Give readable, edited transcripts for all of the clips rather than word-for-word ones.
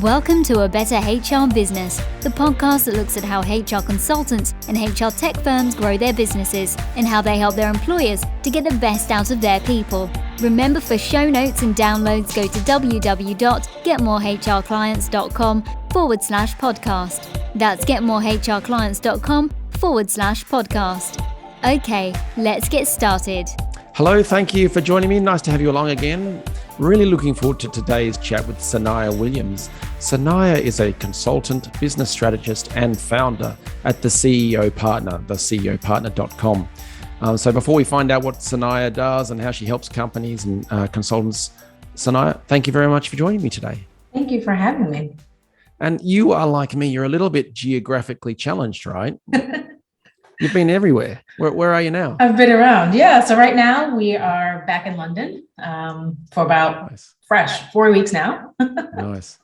Welcome to A Better HR Business, the podcast that looks at how HR consultants and HR tech firms grow their businesses and how they help their employers to get the best out of their people. Remember, for show notes and downloads, go to www.getmorehrclients.com/podcast. That's getmorehrclients.com/podcast. Okay, let's get started. Hello, thank you for joining me. Nice to have you along again. Really looking forward to today's chat with Sonaya Williams. Sonaya is a consultant, business strategist, and founder at the CEO Partner, theCEOpartner.com. So before we find out what Sonaya does and how she helps companies and consultants, Sonaya, thank you very much for joining me today. Thank you for having me. And you are like me, you're a little bit geographically challenged, right? You've been everywhere. Where are you now? I've been around. Yeah. So right now we are back in London for about fresh 4 weeks now. Nice.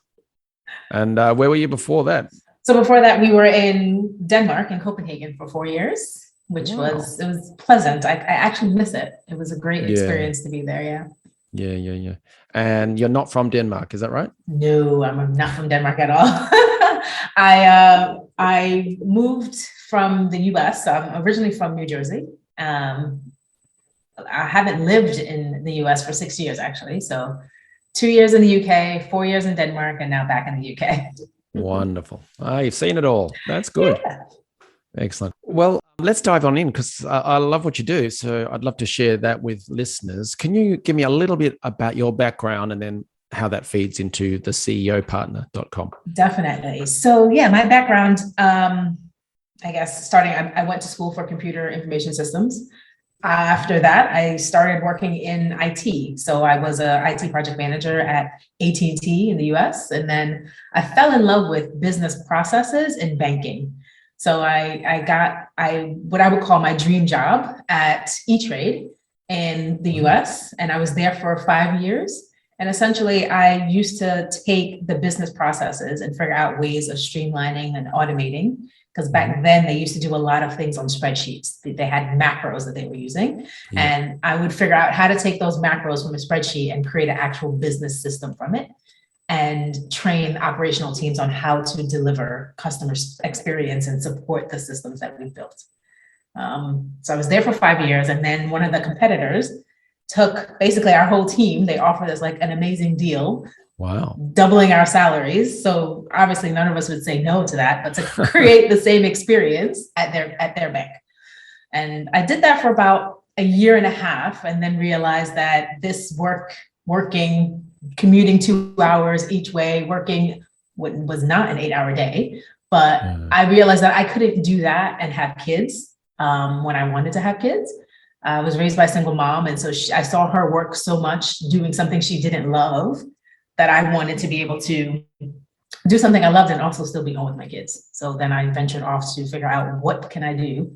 And where were you before that? So before that, we were in Denmark, in Copenhagen for 4 years, which was pleasant. I actually miss it. It was a great experience to be there. Yeah. And you're not from Denmark, is that right? No, I'm not from Denmark at all. I moved from the US. So I'm originally from New Jersey. I haven't lived in the US for 6 years, actually. So 2 years in the UK, 4 years in Denmark, and now back in the UK. Wonderful. You've seen it all. That's good. Yeah. Excellent. Well, let's dive on in because I love what you do. So I'd love to share that with listeners. Can you give me a little bit about your background and then how that feeds into the CEOpartner.com? Definitely. So my background, I guess I went to school for computer information systems. After that, I started working in IT. So I was an IT project manager at AT&T in the US. And then I fell in love with business processes and banking. So I got what I would call my dream job at E-Trade in the US. And I was there for 5 years. And essentially, I used to take the business processes and figure out ways of streamlining and automating. Because back then, they used to do a lot of things on spreadsheets. They had macros that they were using. Yeah. And I would figure out how to take those macros from a spreadsheet and create an actual business system from it and train operational teams on how to deliver customer experience and support the systems that we built. So I was there for 5 years. And then one of the competitors took basically our whole team. They offered us like an amazing deal. Wow. Doubling our salaries. So obviously none of us would say no to that, but to create the same experience at their bank. And I did that for about a year and a half and then realized that this commuting 2 hours each way, working what was not an 8-hour day, but I realized that I couldn't do that and have kids when I wanted to have kids. I was raised by a single mom. And so I saw her work so much doing something she didn't love that I wanted to be able to do something I loved and also still be home with my kids. So then I ventured off to figure out what can I do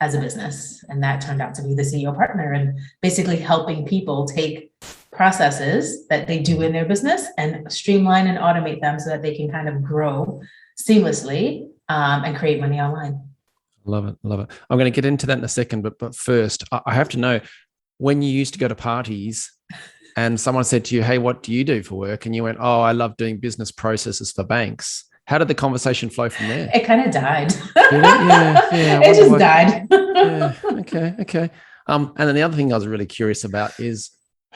as a business. And that turned out to be the CEO Partner and basically helping people take processes that they do in their business and streamline and automate them so that they can kind of grow seamlessly and create money online. Love it. I'm going to get into that in a second, but first, I have to know, when you used to go to parties and someone said to you, hey, what do you do for work? And you went, oh, I love doing business processes for banks. How did the conversation flow from there? It kind of died. Yeah. It just died. Yeah. Okay. And then the other thing I was really curious about is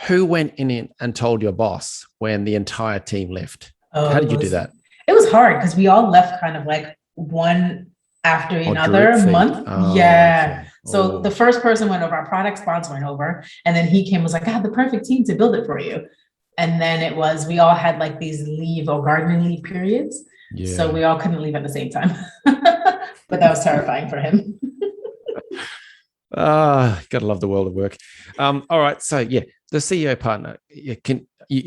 who went in and told your boss when the entire team left? How did you do that? It was hard because we all left kind of like one after another month. Okay. So the first person went over, our product sponsor went over, and then he came and was like, I have the perfect team to build it for you. And then we all had like these leave or gardening leave periods. Yeah. So we all couldn't leave at the same time. But that was terrifying for him. Gotta love the world of work. All right. So the CEO Partner, you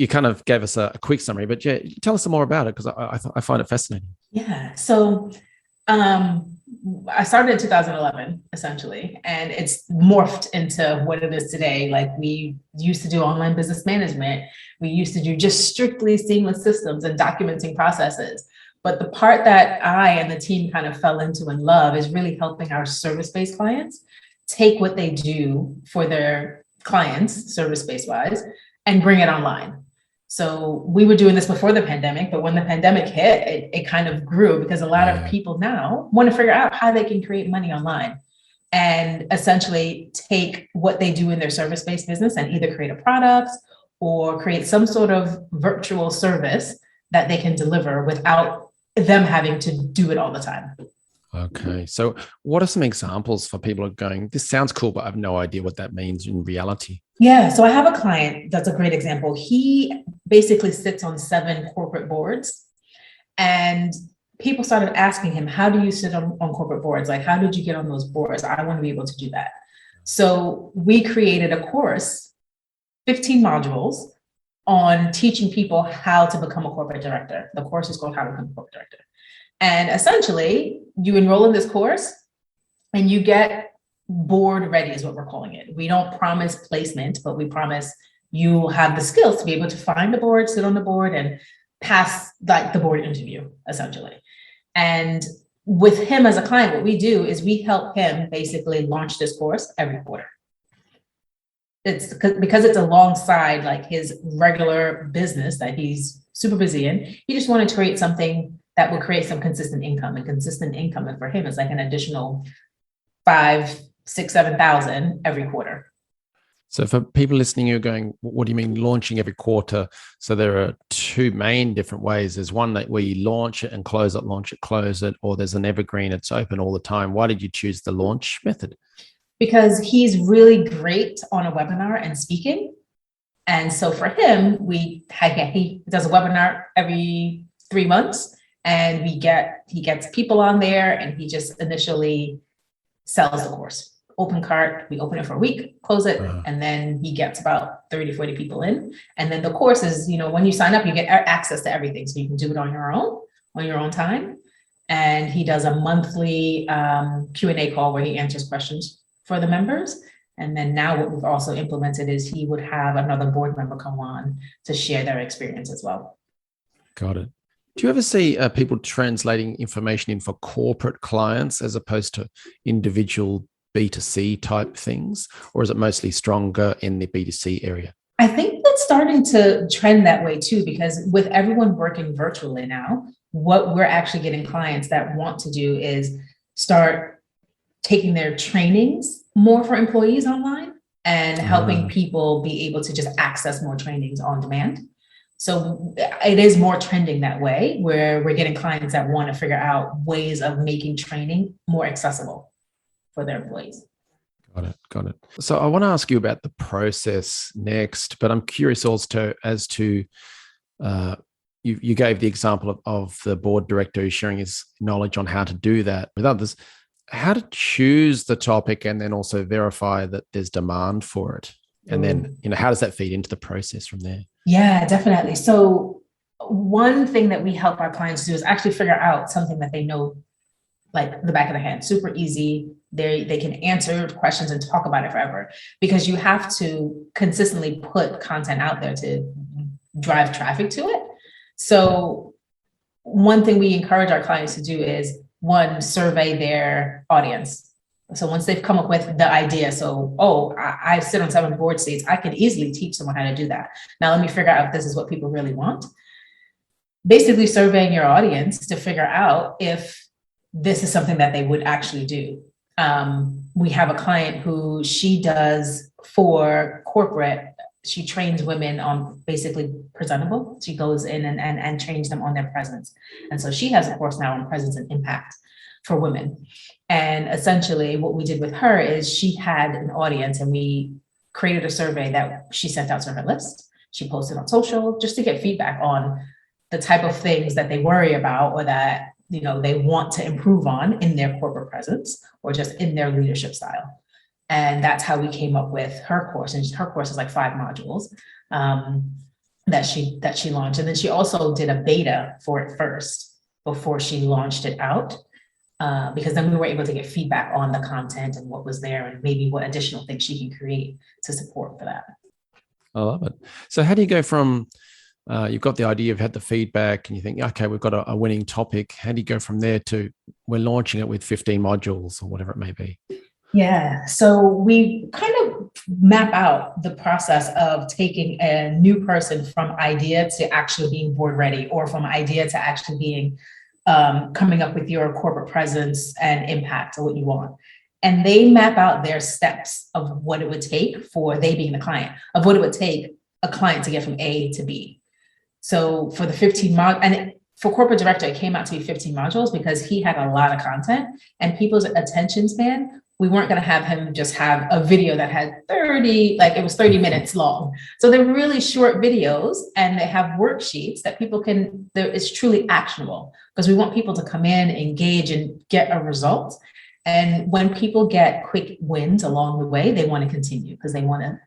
kind of gave us a quick summary, but tell us some more about it because I find it fascinating. Yeah. So I started in 2011, essentially, and it's morphed into what it is today. Like we used to do online business management. We used to do just strictly seamless systems and documenting processes. But the part that I and the team kind of fell into and love is really helping our service-based clients take what they do for their clients, service-based wise, and bring it online. So we were doing this before the pandemic, but when the pandemic hit, it kind of grew because a lot of people now want to figure out how they can create money online and essentially take what they do in their service-based business and either create a product or create some sort of virtual service that they can deliver without them having to do it all the time. Okay. So what are some examples for people who are going, this sounds cool, but I have no idea what that means in reality? Yeah. So I have a client that's a great example. He basically sits on 7 corporate boards, and people started asking him, how do you sit on corporate boards? Like, how did you get on those boards? I want to be able to do that. So we created a course, 15 modules on teaching people how to become a corporate director. The course is called How to Become a Corporate Director. And essentially, you enroll in this course and you get board ready, is what we're calling it. We don't promise placement, but we promise you will have the skills to be able to find the board, sit on the board, and pass like the board interview, essentially. And with him as a client, what we do is we help him basically launch this course every quarter. It's because it's alongside like his regular business that he's super busy in. He just wanted to create something that will create some consistent income, and consistent income. And for him, it's like an additional 5, 6, 7,000 every quarter. So for people listening who are going, what do you mean launching every quarter? So there are 2 main different ways. There's one that where you launch it and close it, launch it, close it, or there's an evergreen, it's open all the time. Why did you choose the launch method? Because he's really great on a webinar and speaking. And so for him, he does a webinar every 3 months, and he gets people on there, and he just initially sells the course. Open cart, we open it for a week, close it, and then he gets about 30 to 40 people in. And then the course is, when you sign up, you get access to everything. So you can do it on your own time. And he does a monthly Q&A call where he answers questions for the members. And then now what we've also implemented is he would have another board member come on to share their experience as well. Got it. Do you ever see people translating information in for corporate clients as opposed to individual B2C type things, or is it mostly stronger in the B2C area? I think that's starting to trend that way too, because with everyone working virtually now, what we're actually getting clients that want to do is start taking their trainings more for employees online and helping people be able to just access more trainings on demand. So it is more trending that way, where we're getting clients that want to figure out ways of making training more accessible for their employees. Got it. So I want to ask you about the process next, but I'm curious also as to you gave the example of the board director who's sharing his knowledge on how to do that with others. How to choose the topic and then also verify that there's demand for it. And then, how does that feed into the process from there? Yeah, definitely. So one thing that we help our clients do is actually figure out something that they know like the back of the hand, super easy. They can answer questions and talk about it forever, because you have to consistently put content out there to drive traffic to it. So one thing we encourage our clients to do is, one, survey their audience. So once they've come up with the idea, I sit on 7 board seats, I can easily teach someone how to do that. Now let me figure out if this is what people really want. Basically surveying your audience to figure out if this is something that they would actually do. We have a client who she does for corporate. She trains women on basically presentable. She goes in and trains them on their presence. And so she has a course now on presence and impact for women. And essentially what we did with her is she had an audience, and we created a survey that she sent out to her list. She posted on social just to get feedback on the type of things that they worry about, or that they want to improve on in their corporate presence or just in their leadership style. And that's how we came up with her course. And her course is like 5 modules that she launched. And then she also did a beta for it first before she launched it out, because then we were able to get feedback on the content and what was there, and maybe what additional things she can create to support for that. I love it. So how do you go from you've got the idea, you've had the feedback, and you think, okay, we've got a winning topic. How do you go from there to we're launching it with 15 modules or whatever it may be? Yeah. So we kind of map out the process of taking a new person from idea to actually being board ready, or from idea to actually being coming up with your corporate presence and impact or what you want. And they map out their steps of what it would take for they being the client, of what it would take a client to get from A to B. So for the 15 and for corporate director, it came out to be 15 modules because he had a lot of content and people's attention span. We weren't going to have him just have a video that had 30, like it was 30 minutes long. So they're really short videos and they have worksheets that people can, it's truly actionable because we want people to come in, engage, and get a result. And when people get quick wins along the way, they want to continue because they want to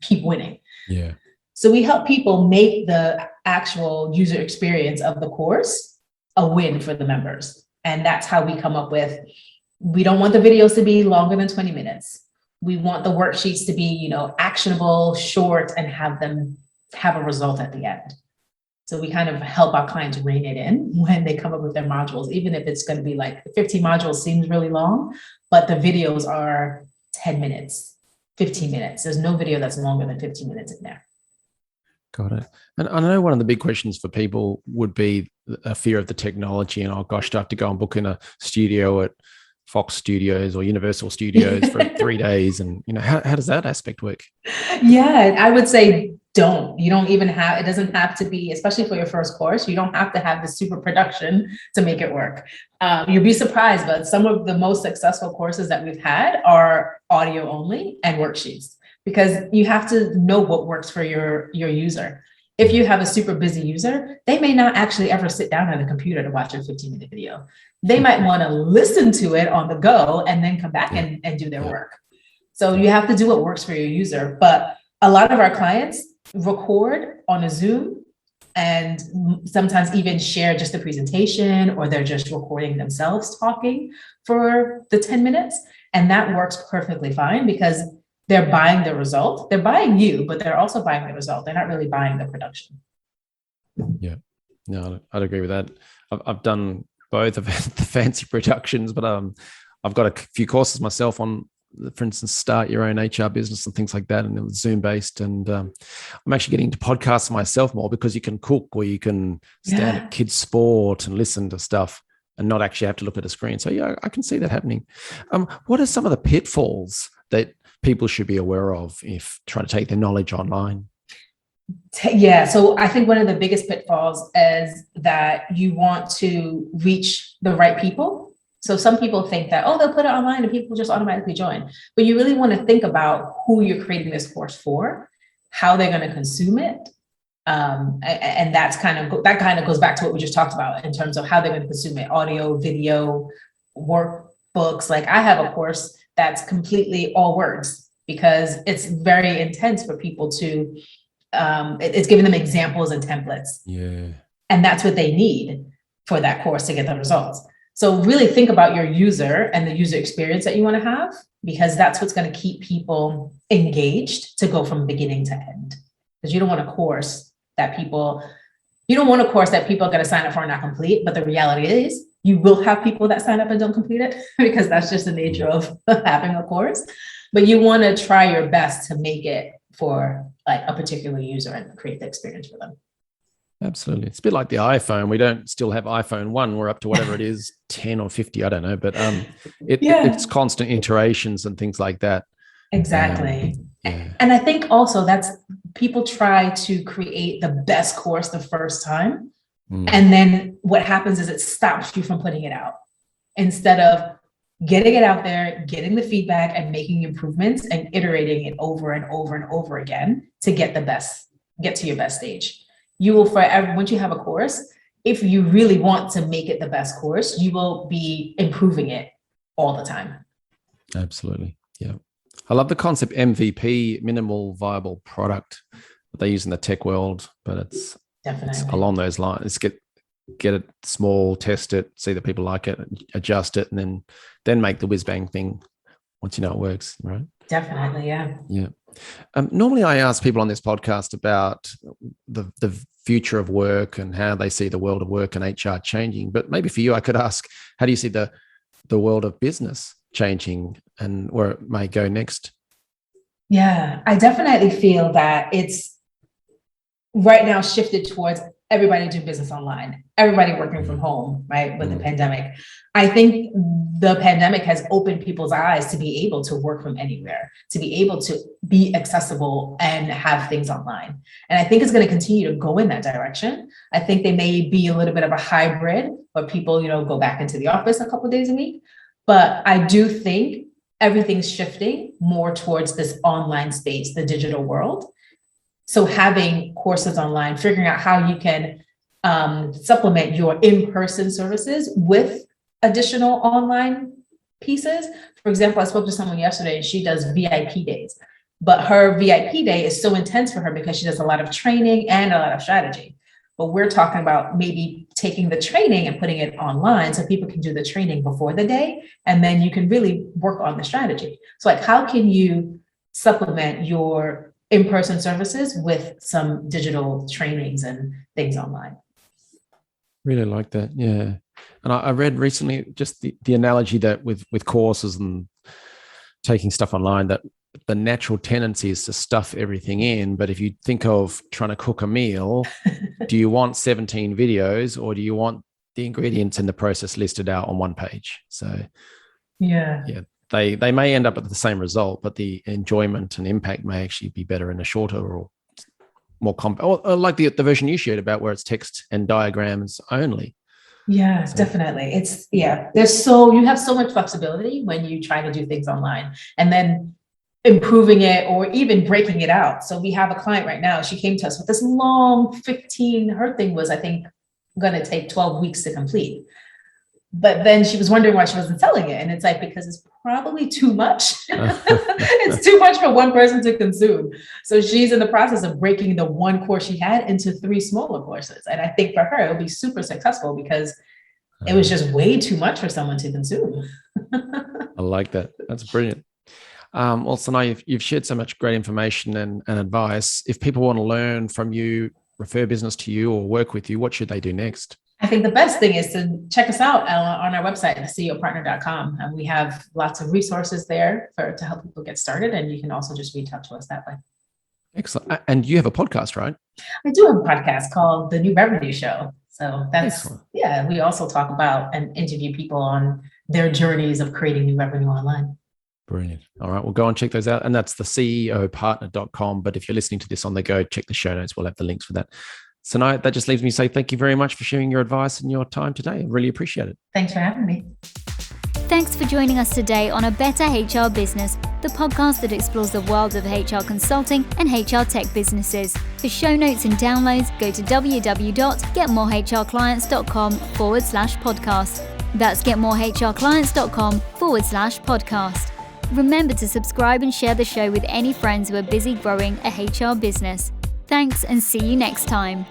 keep winning. Yeah. So we help people make the actual user experience of the course a win for the members. And that's how we come up with, we don't want the videos to be longer than 20 minutes. We want the worksheets to be, actionable, short, and have them have a result at the end. So we kind of help our clients rein it in when they come up with their modules, even if it's going to be like 15 modules seems really long, but the videos are 10 minutes, 15 minutes. There's no video that's longer than 15 minutes in there. Got it. And I know one of the big questions for people would be a fear of the technology. And, oh gosh, do I have to go and book in a studio at Fox Studios or Universal Studios for 3 days? And, how does that aspect work? Yeah, I would say don't. You don't even have, it doesn't have to be, especially for your first course, you don't have to have the super production to make it work. You'll be surprised, but some of the most successful courses that we've had are audio only and worksheets, because you have to know what works for your user. If you have a super busy user, they may not actually ever sit down at a computer to watch a 15-minute video. They might want to listen to it on the go and then come back and do their work. So you have to do what works for your user. But a lot of our clients record on a Zoom and sometimes even share just the presentation, or they're just recording themselves talking for the 10 minutes. And that works perfectly fine because they're buying the result. They're buying you, but they're also buying the result. They're not really buying the production. Yeah, no, I'd agree with that. I've done both of the fancy productions, but I've got a few courses myself on, for instance, start your own HR business and things like that. And it was Zoom based. And I'm actually getting into podcasts myself more because you can cook, or you can stand at kids' sport and listen to stuff and not actually have to look at a screen. So yeah, I can see that happening. What are some of the pitfalls that people should be aware of if trying to take their knowledge online? Yeah, so I think one of the biggest pitfalls is that you want to reach the right people. So some people think that, they'll put it online and people just automatically join. But you really want to think about who you're creating this course for, how they're going to consume it. And that kind of goes back to what we just talked about in terms of how they're going to consume it: audio, video, workbooks. Like I have a course that's completely all words because it's very intense for people to, it's giving them examples and templates. Yeah. And that's what they need for that course to get the results. So really think about your user and the user experience that you want to have, because that's what's going to keep people engaged to go from beginning to end. Because you don't want a course that people are going to sign up for and not complete. But the reality is you will have people that sign up and don't complete it because that's just the nature of having a course. But you want to try your best to make it for like a particular user and create the experience for them. Absolutely. It's a bit like the iPhone. We don't still have iPhone 1. We're up to whatever it is, 10 or 50, I don't know. But it's constant iterations and things like that. Exactly. And I think also that's, people try to create the best course the first time. And then what happens is it stops you from putting it out instead of getting it out there, getting the feedback and making improvements and iterating it over and over and over again to get to your best stage. You will forever, once you have a course, if you really want to make it the best course, you will be improving it all the time. Absolutely. Yeah. I love the concept MVP, minimal viable product, that they use in the tech world, but it's along those lines. It's get it small, test it, see that people like it, adjust it, and then make the whiz bang thing once you know it works, right? Definitely, yeah. Yeah. Normally I ask people on this podcast about the future of work and how they see the world of work and HR changing. But maybe for you, I could ask, how do you see the world of business changing and where it may go next? Yeah, I definitely feel that it's right now shifted towards everybody doing business online, everybody working from home, right? With the pandemic. I think the pandemic has opened people's eyes to be able to work from anywhere, to be able to be accessible and have things online. And I think it's going to continue to go in that direction. I think they may be a little bit of a hybrid where people, go back into the office a couple of days a week. But I do think everything's shifting more towards this online space, the digital world. So having courses online, figuring out how you can supplement your in-person services with additional online pieces. For example, I spoke to someone yesterday and she does VIP days, but her VIP day is so intense for her because she does a lot of training and a lot of strategy. But we're talking about maybe taking the training and putting it online so people can do the training before the day, and then you can really work on the strategy. So like, how can you supplement your in-person services with some digital trainings and things online? Really like that. Yeah. And I read recently just the analogy that with courses and taking stuff online, that the natural tendency is to stuff everything in. But if you think of trying to cook a meal, do you want 17 videos or do you want the ingredients and the process listed out on one page? So yeah, they may end up at the same result, but the enjoyment and impact may actually be better in a shorter or more or like the version you shared about where it's text and diagrams only. Yeah, so definitely. You have so much flexibility when you try to do things online, and then improving it or even breaking it out. So we have a client right now, she came to us with this long her thing was, I think, going to take 12 weeks to complete. But then she was wondering why she wasn't selling it. And it's like, because it's probably too much. It's too much for one person to consume. So she's in the process of breaking the one course she had into 3 smaller courses. And I think for her, it'll be super successful because it was just way too much for someone to consume. I like that. That's brilliant. Well, Sonaya, you've shared so much great information and advice. If people want to learn from you, refer business to you or work with you, what should they do next? I think the best thing is to check us out on our website, ceopartner.com. And we have lots of resources there to help people get started. And you can also just reach out to us that way. Excellent. And you have a podcast, right? I do have a podcast called The New Revenue Show. So that's, excellent. We also talk about and interview people on their journeys of creating new revenue online. Brilliant. All right, we'll go and check those out. And that's the ceopartner.com. But if you're listening to this on the go, check the show notes. We'll have the links for that. Sonaya, that just leaves me to say thank you very much for sharing your advice and your time today. I really appreciate it. Thanks for having me. Thanks for joining us today on A Better HR Business, the podcast that explores the world of HR consulting and HR tech businesses. For show notes and downloads, go to www.getmorehrclients.com/podcast. That's getmorehrclients.com/podcast. Remember to subscribe and share the show with any friends who are busy growing a HR business. Thanks and see you next time.